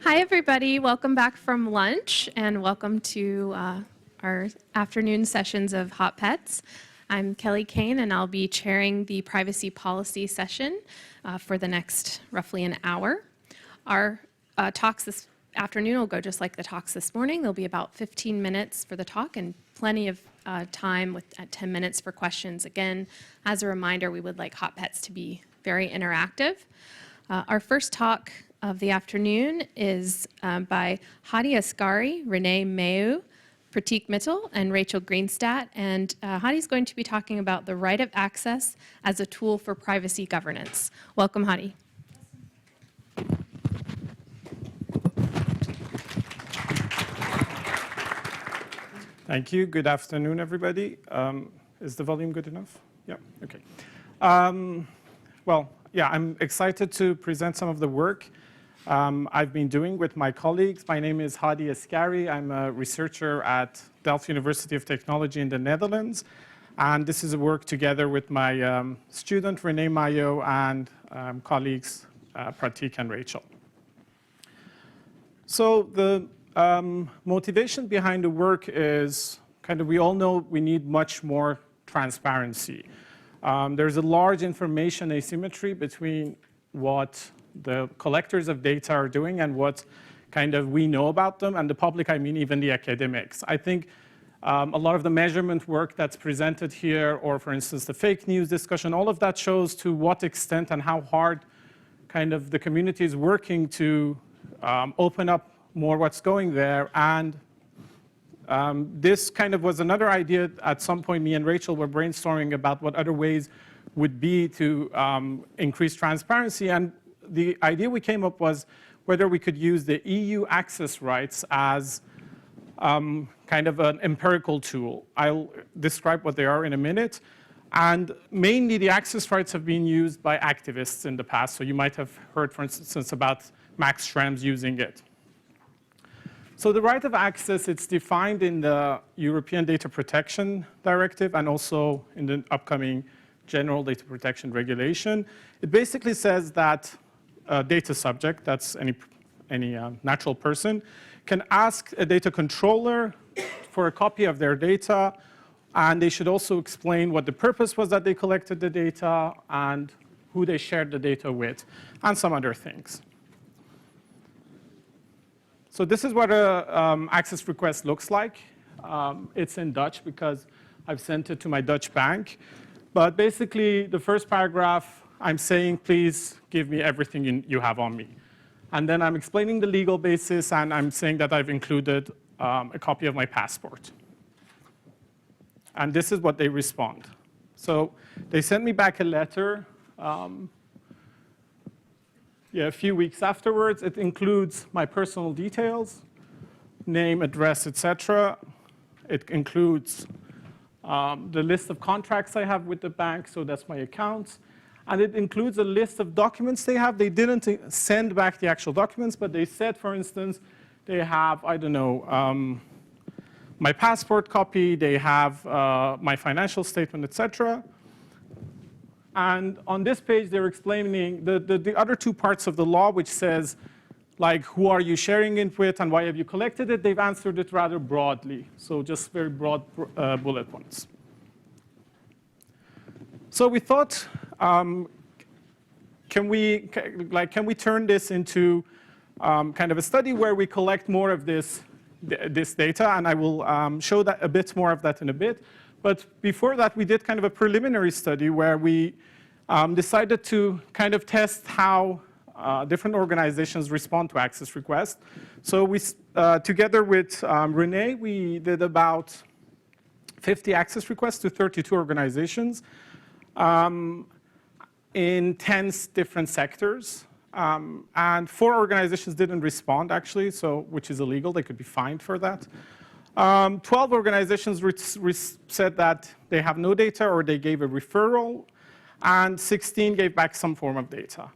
Hi, everybody. Welcome back from lunch, and welcome to our afternoon sessions of Hot Pets. I'm Kelly Kane, and I'll be chairing the privacy policy session for the next roughly an hour. Our talks this afternoon will go just like the talks this morning. There'll be about 15 minutes for the talk and plenty of time at 10 minutes for questions. Again, as a reminder, we would like Hot Pets to be very interactive. Our first talk of the afternoon is by Hadi Asghari, Renee Mayu, Pratik Mittal, and Rachel Greenstadt. And Hadi's going to be talking about the right of access as a tool for privacy governance. Welcome, Hadi. Thank you. Good afternoon, everybody. Is the volume good enough? Yeah, okay. I'm excited to present some of the work I've been doing with my colleagues. My name is Hadi Asghari. I'm a researcher at Delft University of Technology in the Netherlands. And this is a work together with my student, Renee Mayu, and colleagues, Pratik and Rachel. So the motivation behind the work is we all know we need much more transparency. There's a large information asymmetry between what the collectors of data are doing and what we know about them, and the public, I mean even the academics. I think a lot of the measurement work that's presented here, or for instance the fake news discussion, all of that shows to what extent and how hard the community is working to open up more what's going there. And this was another idea. At some point, me and Rachel were brainstorming about what other ways would be to increase transparency. And the idea we came up was whether we could use the EU access rights as an empirical tool. I'll describe what they are in a minute. And mainly, the access rights have been used by activists in the past. So you might have heard, for instance, about Max Schrems using it. So the right of access, it's defined in the European Data Protection Directive and also in the upcoming General Data Protection Regulation. It basically says that a data subject, that's any natural person, can ask a data controller for a copy of their data, and they should also explain what the purpose was that they collected the data and who they shared the data with, and some other things. So this is what an access request looks like. It's in Dutch because I've sent it to my Dutch bank. But basically, the first paragraph, I'm saying, please give me everything you have on me. And then I'm explaining the legal basis, and I'm saying that I've included a copy of my passport. And this is what they respond. So they sent me back a letter a few weeks afterwards. It includes my personal details, name, address, etc. It includes the list of contracts I have with the bank, so that's my accounts. And it includes a list of documents they have. They didn't send back the actual documents, but they said, for instance, they have, I don't know, my passport copy, they have my financial statement, etc. And on this page, they're explaining the other two parts of the law, which says, who are you sharing it with and why have you collected it? They've answered it rather broadly, so just very broad bullet points. So we thought, can we turn this into a study where we collect more of this data? And I will show that a bit more of that in a bit. But before that, we did a preliminary study where we decided to test how different organizations respond to access requests. So we, together with Renee, we did about 50 access requests to 32 organizations in 10 different sectors. And 4 organizations didn't respond, actually, which is illegal. They could be fined for that. 12 organizations said that they have no data or they gave a referral, and 16 gave back some form of data.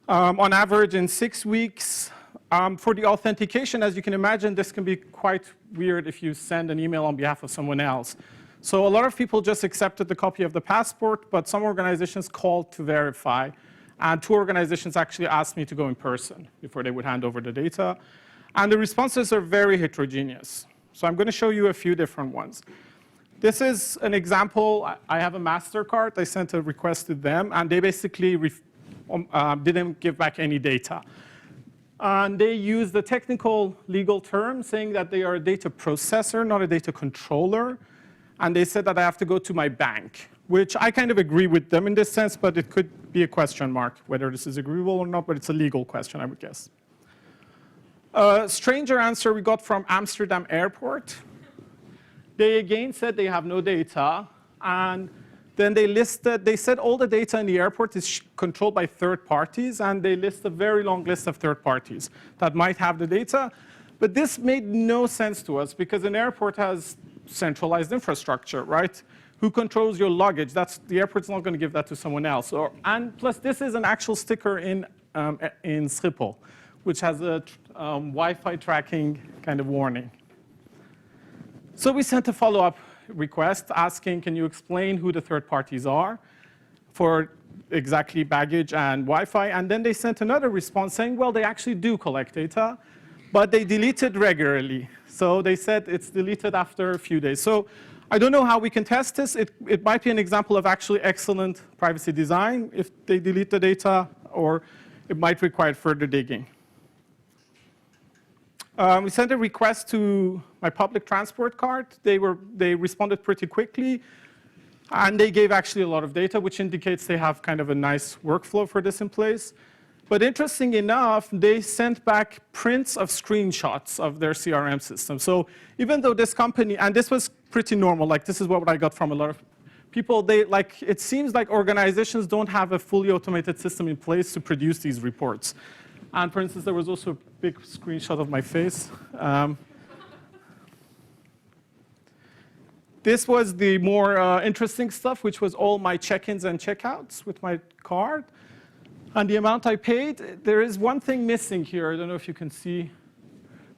On average, in 6 weeks, for the authentication, as you can imagine, this can be quite weird if you send an email on behalf of someone else. So a lot of people just accepted the copy of the passport, but some organizations called to verify. And 2 organizations actually asked me to go in person before they would hand over the data. And the responses are very heterogeneous. So I'm going to show you a few different ones. This is an example. I have a MasterCard. I sent a request to them, and they basically didn't give back any data. And they used the technical legal term saying that they are a data processor, not a data controller. And they said that I have to go to my bank, which I kind of agree with them in this sense, but it could be a question mark whether this is agreeable or not, but it's a legal question, I would guess. A stranger answer we got from Amsterdam Airport. They again said they have no data, and then they said all the data in the airport is controlled by third parties, and they list a very long list of third parties that might have the data. But this made no sense to us because an airport has centralized infrastructure, right? Who controls your luggage? The airport's not going to give that to someone else. And plus, this is an actual sticker in Schiphol, which has a Wi-Fi tracking kind of warning. So we sent a follow-up request asking, can you explain who the third parties are for exactly baggage and Wi-Fi? And then they sent another response saying, well, they actually do collect data, but they delete it regularly. So they said it's deleted after a few days. So I don't know how we can test this. It might be an example of actually excellent privacy design if they delete the data, or it might require further digging. We sent a request to my public transport card. They responded pretty quickly, and they gave actually a lot of data, which indicates they have kind of a nice workflow for this in place. But interesting enough, they sent back prints of screenshots of their CRM system. So even though this company, and this was pretty normal, like this is what I got from a lot of people, it seems like organizations don't have a fully automated system in place to produce these reports. And for instance, there was also a big screenshot of my face. This was the more interesting stuff, which was all my check-ins and check-outs with my card. And the amount I paid, there is one thing missing here. I don't know if you can see.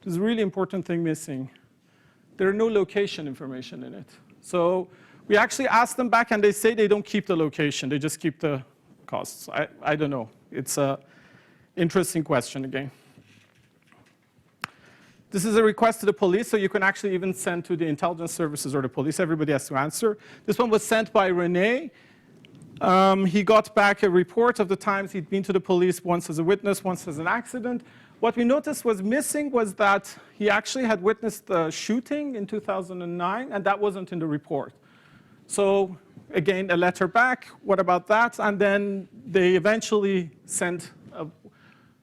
There's a really important thing missing. There are no location information in it. So we actually asked them back, and they say they don't keep the location. They just keep the costs. I don't know. It's a interesting question again. This is a request to the police, so you can actually even send to the intelligence services or the police. Everybody has to answer. This one was sent by Rene. He got back a report of the times he'd been to the police, once as a witness, once as an accident. What we noticed was missing was that he actually had witnessed the shooting in 2009, and that wasn't in the report. So again, a letter back, what about that? And then they eventually sent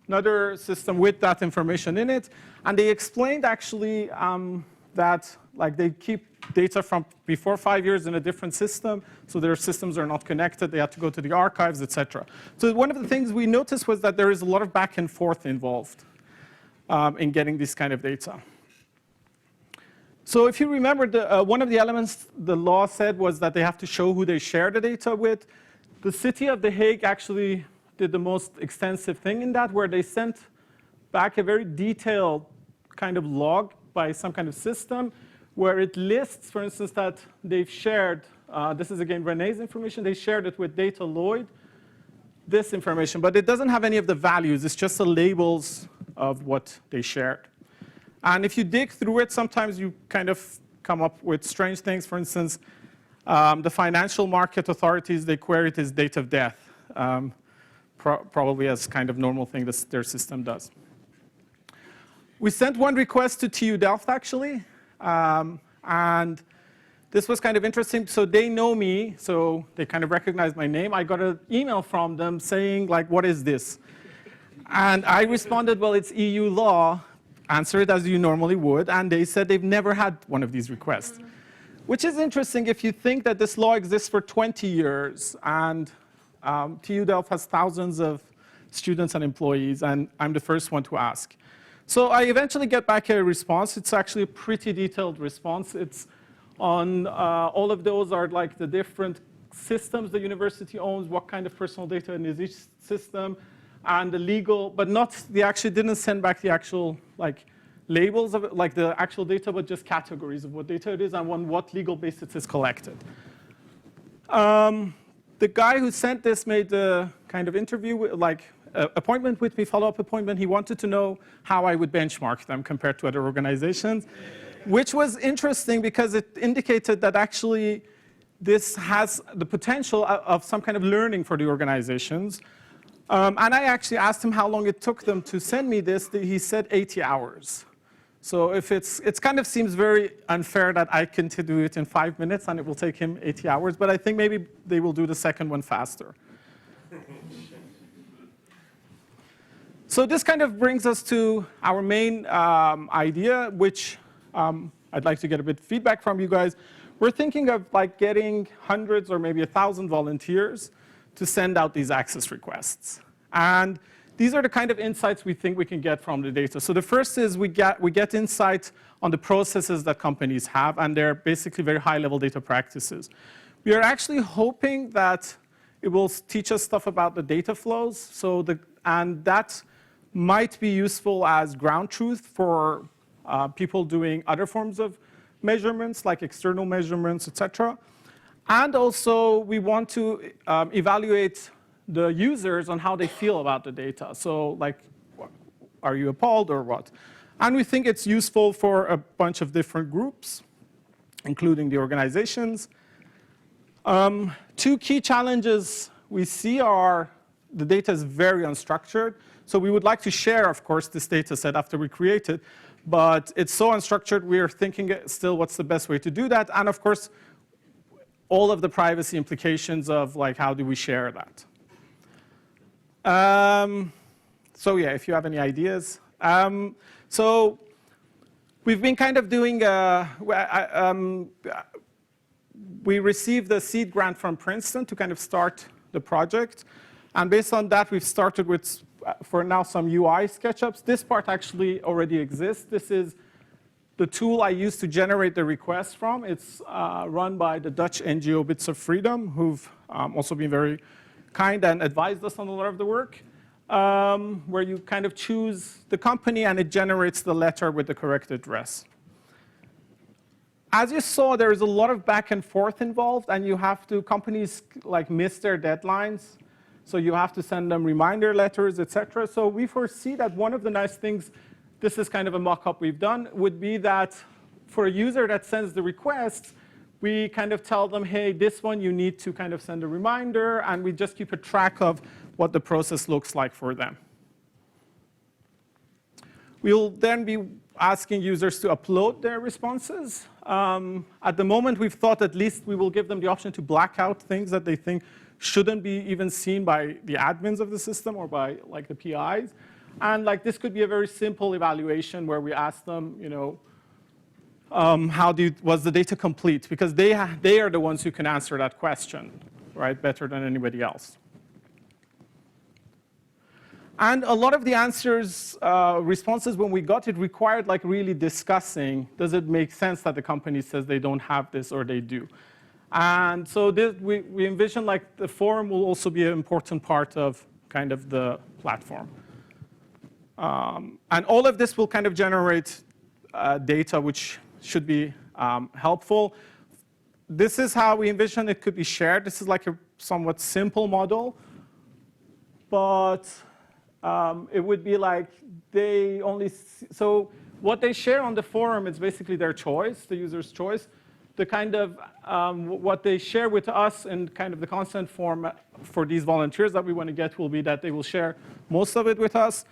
another system with that information in it. And they explained actually that they keep data from before 5 years in a different system, so their systems are not connected. They had to go to the archives, etc. So one of the things we noticed was that there is a lot of back and forth involved in getting this kind of data. So if you remember, one of the elements the law said was that they have to show who they share the data with. The city of The Hague actually did the most extensive thing in that, where they sent back a very detailed kind of log by some kind of system, where it lists, for instance, that they've shared, this is again Rene's information, they shared it with Data Lloyd, this information, but it doesn't have any of the values, it's just the labels of what they shared. And if you dig through it, sometimes you kind of come up with strange things. For instance, the financial market authorities, they query it as date of death, probably as kind of normal thing that their system does. We sent one request to TU Delft, actually. And this was kind of interesting. So they know me, so they kind of recognize my name. I got an email from them saying, what is this? And I responded, well, it's EU law. Answer it as you normally would. And they said they've never had one of these requests, which is interesting if you think that this law exists for 20 years. And TU Delft has thousands of students and employees, and I'm the first one to ask. So I eventually get back a response. It's actually a pretty detailed response. It's on all of those are the different systems the university owns, what kind of personal data in each system, and the legal, but they actually didn't send back the actual labels of it, the actual data, but just categories of what data it is and on what legal basis it's collected. The guy who sent this made the kind of interview, appointment with me, follow-up appointment. He wanted to know how I would benchmark them compared to other organizations, which was interesting because it indicated that actually this has the potential of some kind of learning for the organizations. And I actually asked him how long it took them to send me this. He said 80 hours. So if it kind of seems very unfair that I can do it in 5 minutes and it will take him 80 hours, but I think maybe they will do the second one faster. So this kind of brings us to our main idea, which I'd like to get a bit of feedback from you guys. We're thinking of getting hundreds or maybe 1,000 volunteers to send out these access requests. And these are the kind of insights we think we can get from the data. So the first is we get insight on the processes that companies have, and they're basically very high-level data practices. We are actually hoping that it will teach us stuff about the data flows, and that might be useful as ground truth for people doing other forms of measurements, like external measurements, et cetera. And also, we want to evaluate the users on how they feel about the data. So are you appalled or what? And we think it's useful for a bunch of different groups, including the organizations. Two key challenges we see are the data is very unstructured. So we would like to share, of course, this data set after we create it. But it's so unstructured, we are thinking still what's the best way to do that. And of course, all of the privacy implications of how do we share that. So yeah, if you have any ideas. So we've been kind of doing, we received a seed grant from Princeton to kind of start the project. And based on that, we've started with, for now, some UI SketchUps. This part actually already exists. This is the tool I use to generate the request from. It's run by the Dutch NGO Bits of Freedom, who've also been very kind and advised us on a lot of the work, where you kind of choose the company and it generates the letter with the correct address. As you saw, there is a lot of back and forth involved, and companies miss their deadlines. So you have to send them reminder letters, et cetera. So we foresee that one of the nice things, this is kind of a mock-up we've done, would be that for a user that sends the request, we kind of tell them, hey, this one you need to kind of send a reminder, and we just keep a track of what the process looks like for them. We'll then be asking users to upload their responses. At the moment, we've thought at least we will give them the option to black out things that they think shouldn't be even seen by the admins of the system or by the PIs. And this could be a very simple evaluation where we ask them, was the data complete? Because they are the ones who can answer that question, right, better than anybody else. And a lot of the answers, responses when we got it required really discussing, does it make sense that the company says they don't have this or they do? And so we envision the forum will also be an important part of kind of the platform. And all of this will kind of generate data which should be helpful. This is how we envision it could be shared. This is a somewhat simple model. But it would be they only so what they share on the forum is basically their choice, the user's choice. The kind of what they share with us in kind of the consent form for these volunteers that we want to get will be that they will share most of it with us.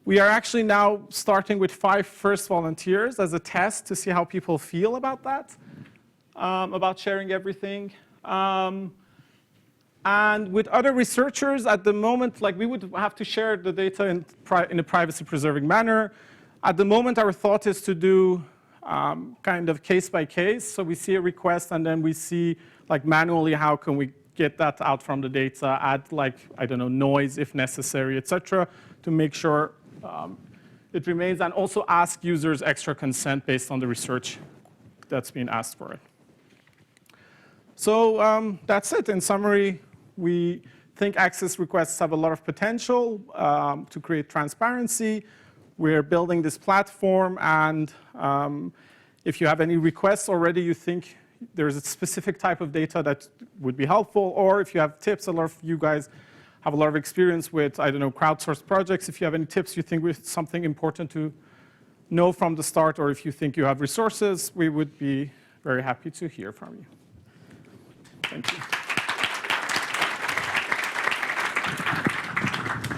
We are actually now starting with 5 first volunteers as a test to see how people feel about that, about sharing everything. And with other researchers, at the moment, we would have to share the data in a privacy-preserving manner. At the moment, our thought is to do kind of case by case. So we see a request, and then we see manually how can we get that out from the data, add I don't know, noise if necessary, et cetera, to make sure it remains, and also ask users extra consent based on the research that's being asked for it. So that's it. In summary, we think access requests have a lot of potential to create transparency. We're building this platform, and if you have any requests already you think there's a specific type of data that would be helpful, or if you have tips. A lot of you guys have a lot of experience with, I don't know, crowdsourced projects. If you have any tips you think with something important to know from the start, or if you think you have resources, we would be very happy to hear from you. Thank you.